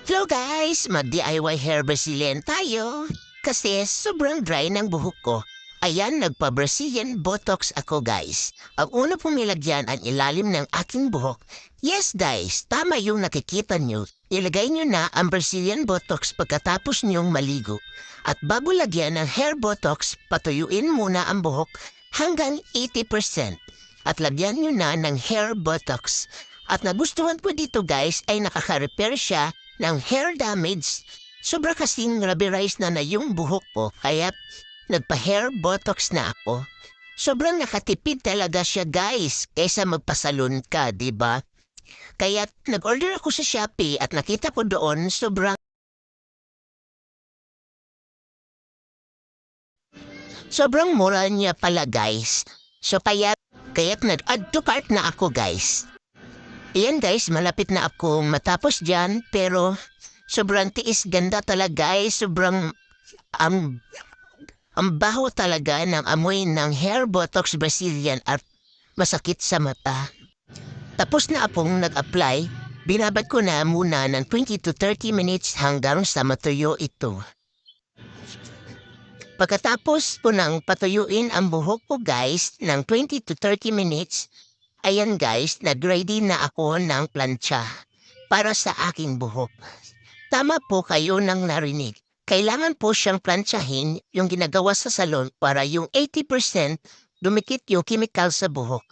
Hello guys! Mag-DIY hair Brazilian tayo. Kasi sobrang dry ng buhok ko. Ayan, nagpa-Brazilian Botox ako guys. Ang una pong nilagyan ang ilalim ng aking buhok. Yes guys, tama yung nakikita nyo. Ilagay nyo na ang Brazilian Botox pagkatapos nyong maligo. At bago lagyan ng hair Botox, patuyuin muna ang buhok hanggang 80%. At lagyan nyo na ng hair Botox. At nagustuhan ko dito guys ay nakaka-repair siya ng hair damage. Sobra kasing rubberized na yung buhok ko kaya nagpa-hair botox na ako. Sobrang nakatipid talaga siya guys kaysa magpasalon ka, di ba? Kaya nag-order ako sa Shopee at nakita ko doon sobrang mura niya pala guys. So kaya nag-add to cart na ako guys. Iyan guys, malapit na akong matapos dyan pero sobrang tiis ganda talaga guys. Sobrang um, ang baho talaga ng amoy ng hair botox Brazilian at masakit sa mata. Tapos na akong nag-apply, binabad ko na muna ng 20 to 30 minutes hanggang sa matuyo ito. Pagkatapos ko nang patuyuin ang buhok ko guys ng 20 to 30 minutes, ayan guys, nag-ready na ako ng plancha para sa aking buhok. Tama po kayo nang narinig. Kailangan po siyang plantsahin yung ginagawa sa salon para yung 80% dumikit yung chemical sa buhok.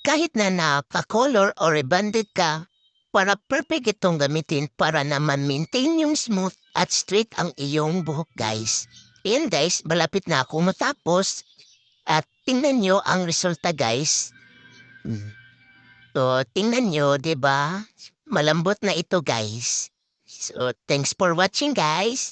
Kahit na naka-color or rebonded ka, para perfect itong gamitin para na ma-maintain yung smooth at straight ang iyong buhok guys. Ayan guys, malapit na ako matapos at tingnan nyo ang resulta guys. Hmm. So, tingnan nyo, 'di ba? Malambot na ito guys. So, thanks for watching guys.